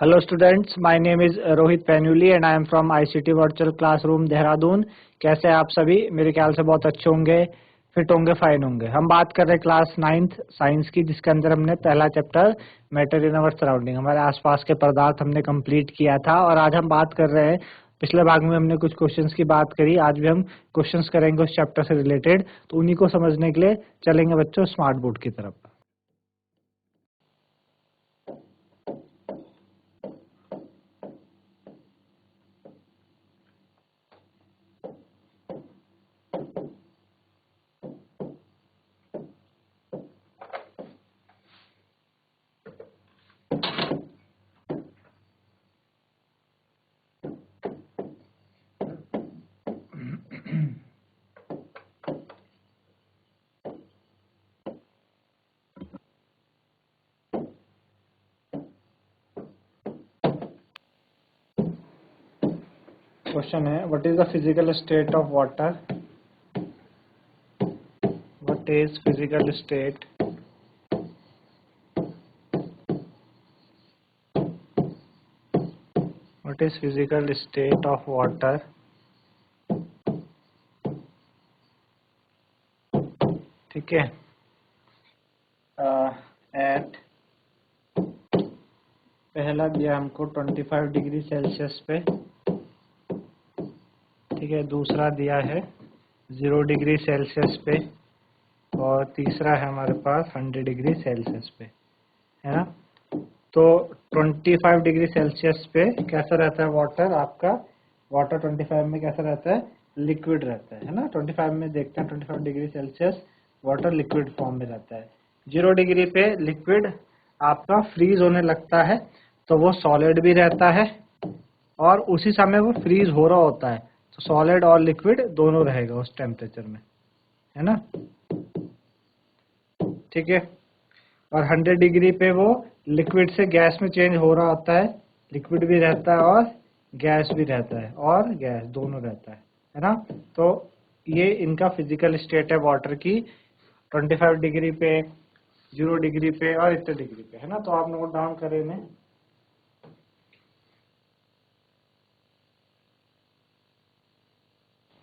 Hello students, my name is Rohit Painuly and I am from ICT virtual classroom Dehradun. कैसे हैं आप सभी? मेरे ख्याल से बहुत अच्छे होंगे, फिट होंगे, फाइन होंगे। हम बात कर रहे हैं क्लास 9th साइंस की, जिसके अंदर हमने पहला chapter matter in our surrounding, हमारे आसपास के पदार्थ, हमने कंप्लीट किया था। और आज हम बात कर रहे हैं, पिछले भाग में हमने कुछ क्वेश्चंस की बात करी, आज भी हम क्वेश्चंस करेंगे उस चैप्टर से रिलेटेड। तो उन्हीं को समझने के लिए चलेंगे बच्चों स्मार्ट बोर्ड की तरफ। क्वेश्चन है, what is the physical state of water? What is physical state what is physical state of water ठीक है, एट पहला दिया हमको 25 डिग्री सेल्सियस पे, ठीक है। दूसरा दिया है 0 डिग्री सेल्सियस पे, और तीसरा है हमारे पास 100 डिग्री सेल्सियस पे, है ना। तो 25 डिग्री सेल्सियस पे कैसा रहता है वाटर आपका? वाटर 25 में कैसा रहता है? लिक्विड रहता है ना। 25 में देखते हैं, 25 degree Celsius water liquid form में रहता है। 0 डिग्री पे लिक्विड आपका फ्रीज होने लगता है, तो वो सॉलिड भी रहता है, और उसी समय वो फ्रीज हो रहा होता है, तो सॉलिड और लिक्विड दोनों रहेगा उस टेम्परेचर में, है ना। ठीक है। और 100 डिग्री पे वो लिक्विड से गैस में चेंज हो रहा होता है, लिक्विड भी रहता है और गैस भी रहता है, और गैस दोनों रहता है ना। तो ये इनका फिजिकल स्टेट है वाटर की, 25 डिग्री पे, 0 डिग्री पे और इतने डिग्री पे, है ना। तो आप नोट डाउन करें इन्हें।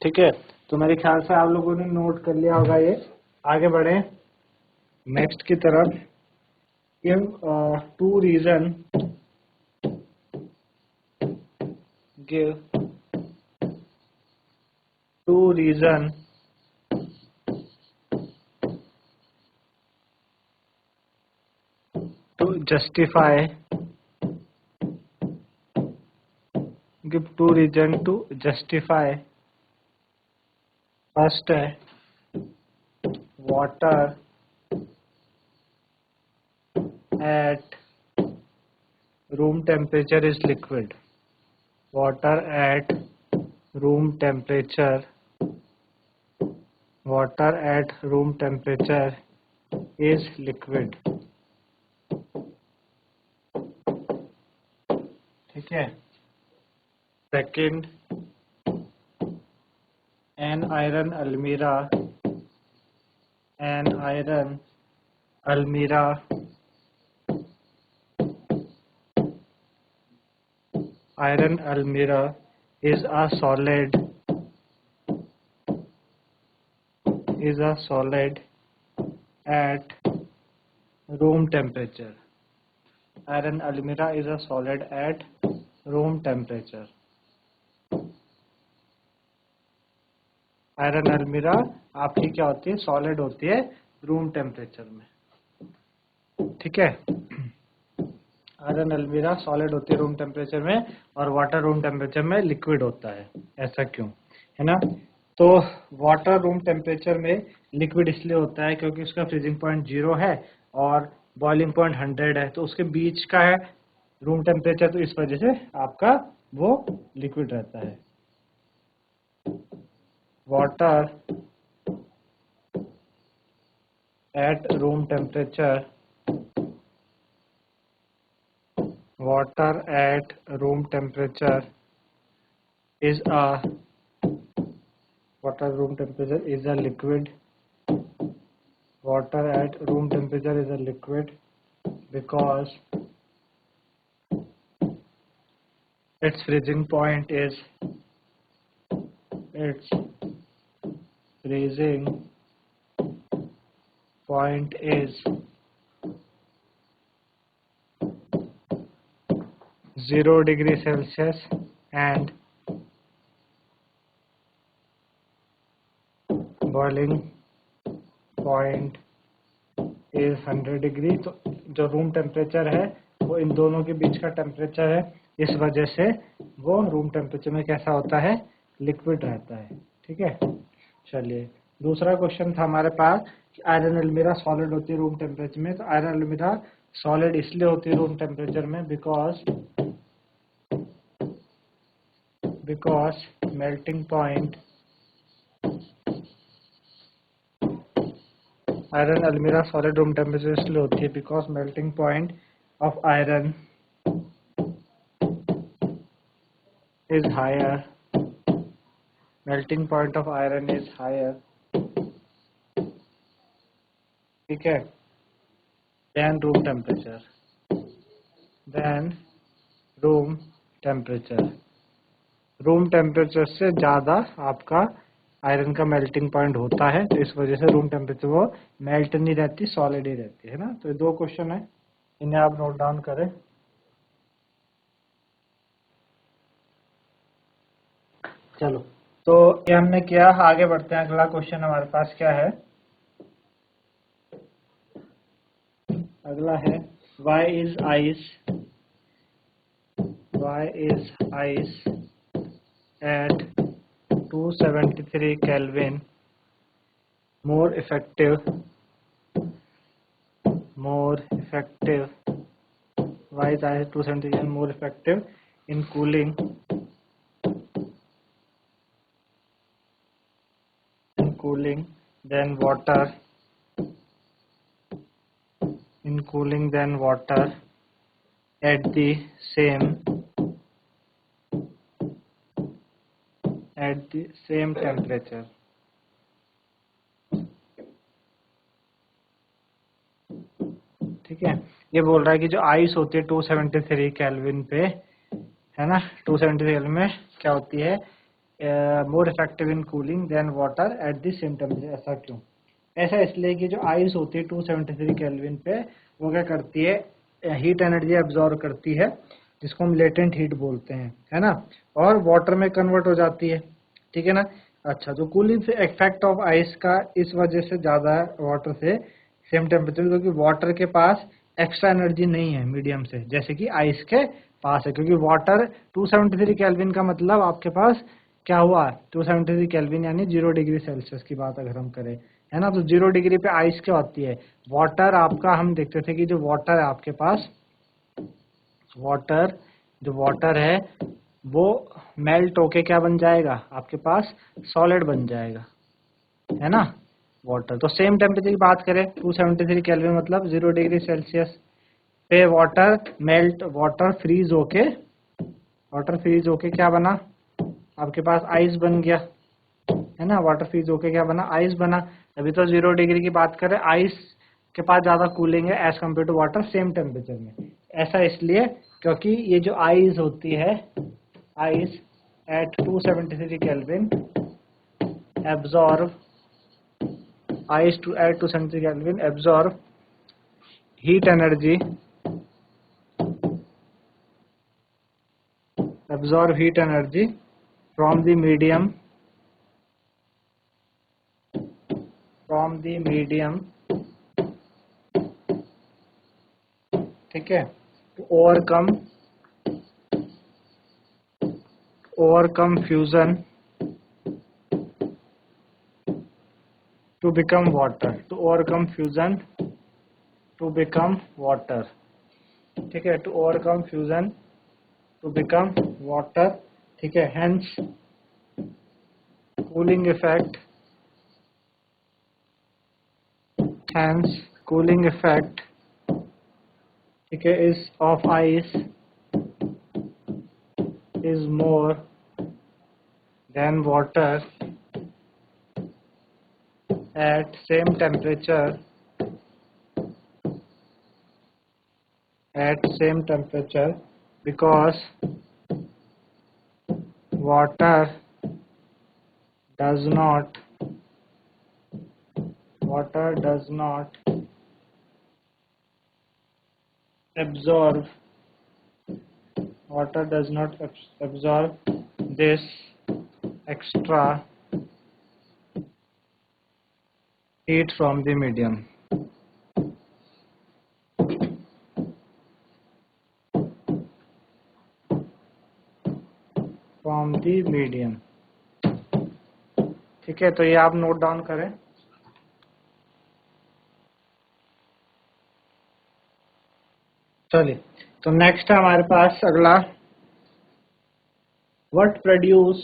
ठीक है, तो मेरे ख्याल से आप लोगों ने नोट कर लिया होगा ये। आगे बढ़े नेक्स्ट की तरफ। Give two reason give two reason to justify give two reason to justify. First है water at room temperature is liquid. Water at room temperature water at room temperature is liquid. ठीक है। Second, an iron almirah is a solid at room temperature. Iron almirah is a solid at room temperature. Iron अलमीरा आपकी क्या होती है? Solid होती है room temperature में, ठीक है। आयरन अलमीरा सॉलिड होती है रूम टेम्परेचर में, और वाटर रूम टेम्परेचर में लिक्विड होता है। ऐसा क्यों, है ना। तो वाटर रूम टेम्परेचर में लिक्विड इसलिए होता है क्योंकि उसका फ्रीजिंग पॉइंट 0 है और बॉइलिंग पॉइंट 100 है, तो उसके बीच का है रूम टेम्परेचर, तो इस वजह से आपका वो लिक्विड रहता है। Water at room temperature is a liquid. Water at room temperature is a liquid because its freezing point is its freezing point is 0 degree Celsius and boiling point is 100 degree. तो जो room temperature है वो इन दोनों के बीच का temperature है, इस वजह से वो रूम टेम्परेचर में कैसा होता है, लिक्विड रहता है। ठीक है, चलिए दूसरा क्वेश्चन था हमारे पास कि आयरन एल्यूमिना सॉलिड होती है रूम टेम्परेचर में। तो आयरन एल्यूमिना सॉलिड इसलिए होती है रूम टेम्परेचर में because melting point iron alumina solid room temperature इसलिए होती है because melting point of iron is higher, melting point of iron is higher, ठीक है, than room temperature, room temperature से ज़्यादा आपका आयरन का मेल्टिंग पॉइंट होता है, तो इस वजह से रूम टेम्परेचर वो मेल्ट नहीं रहती, सॉलिड ही रहती है ना। तो ये दो क्वेश्चन है, इन्हें आप नोट डाउन करें। चलो तो ये हमने किया, आगे बढ़ते हैं। अगला क्वेश्चन हमारे पास क्या है, अगला है why is ice at 273 Kelvin more effective why is ice 273 Kelvin more effective in cooling than water at the same temperature। ठीक है, ये बोल रहा है कि जो आइस होती है 273 केल्विन पे, है ना, 273 केल्विन में क्या होती है, more effective in cooling than water at the same temperature. ऐसा क्यों? ऐसा इसलिए कि जो आइस होती है 273 केल्विन पे वो क्या करती है, हीट एनर्जी एब्जॉर्ब करती है, जिसको हम लेटेंट हीट बोलते हैं, है ना, और वाटर में कन्वर्ट हो जाती है। ठीक है ना। अच्छा, जो कूलिंग से इफेक्ट ऑफ आइस का इस वजह से ज़्यादा है वाटर से सेम टेम्परेचर, क्योंकि वाटर के पास एक्स्ट्रा एनर्जी नहीं है मीडियम से, जैसे कि आइस के पास है। क्योंकि वाटर 273 केल्विन का मतलब आपके पास क्या हुआ, 273 केल्विन यानी 0 डिग्री सेल्सियस की बात अगर हम करें, है ना। तो 0 डिग्री पे आइस क्या होती है, वाटर आपका, हम देखते थे कि जो वाटर है आपके पास, जो वाटर है वो मेल्ट होके क्या बन जाएगा, आपके पास सॉलिड बन जाएगा, है ना, वाटर। तो सेम टेम्परेचर की बात करें 273 केल्विन मतलब 0 डिग्री सेल्सियस पे वाटर फ्रीज होके क्या बना, आपके पास आइस बन गया, है ना। वाटर फ्रीज होके क्या बना, आइस बना। अभी तो 0 डिग्री की बात करें, आइस के पास ज़्यादा कूलिंग है as compare to water same temperature में। ऐसा इसलिए क्योंकि ये जो आइस होती है, ice at 273 kelvin absorb heat energy from the medium ठीक है, to overcome fusion to become water, ठीक है, to overcome fusion to become water, ठीक है। hence cooling effect ठीक है is of ice is more than water at same temperature because water does not absorb this extra heat from the medium. ठीक है, तो ये आप नोट डाउन करें। चलिए, तो नेक्स्ट है हमारे पास अगला, what produce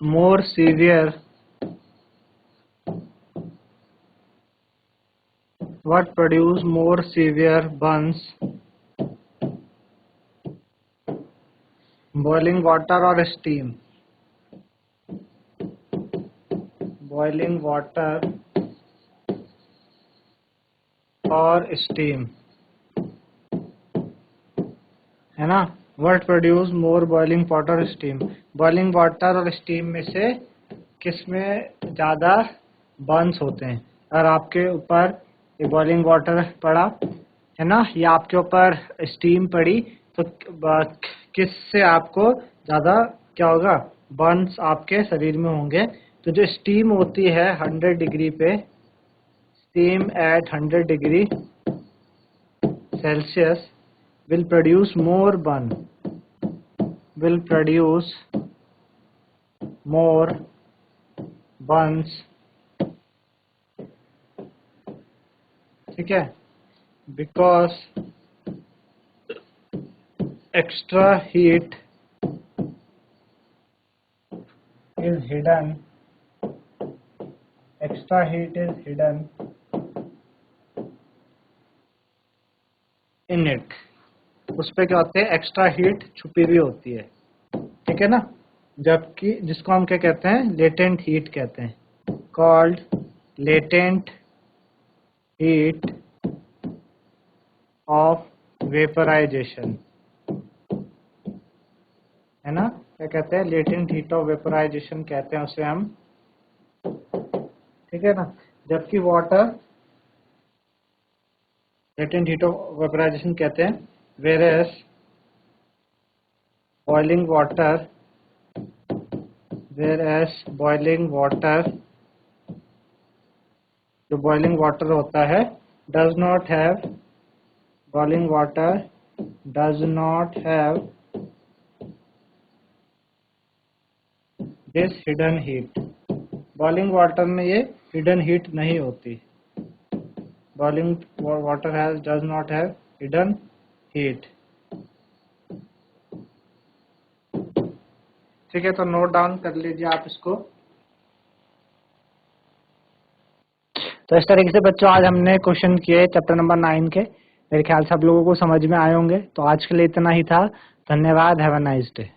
more severe burns, boiling water or steam? Boiling water और स्टीम, है ना। What produce more boiling water और स्टीम? बॉइलिंग वाटर और स्टीम में से किस में ज़्यादा बर्न्स होते हैं? अगर आपके ऊपर ये बॉइलिंग वाटर पड़ा है ना, या आपके ऊपर स्टीम पड़ी, तो किस से आपको ज़्यादा क्या होगा, बर्न्स आपके शरीर में होंगे? तो जो स्टीम होती है 100 डिग्री पे, steam at 100 degree Celsius will produce more burns, ठीक है, because extra heat is hidden in it। उस पे क्या होते हैं, एक्स्ट्रा हीट छुपी हुई होती है, ठीक है ना। जबकि जिसको हम क्या कहते हैं, लेटेंट हीट कहते हैं, called latent heat of vaporization, है ना। क्या कहते हैं, लेटेंट हीट ऑफ वेपराइजेशन कहते हैं उसे हम, ठीक है ना। जबकि water latent heat of vaporization कहते हैं, whereas boiling water जो boiling water होता है does not have this hidden heat। boiling water में ये hidden heat नहीं होती। boiling water does not have hidden heat, ठीक है। तो नोट डाउन कर लीजिए आप इसको। तो इस तरीके से बच्चों आज हमने क्वेश्चन किए चैप्टर नंबर 9 के। मेरे ख्याल से आप लोगों को समझ में आए होंगे। तो आज के लिए इतना ही था। धन्यवाद। Have a nice day.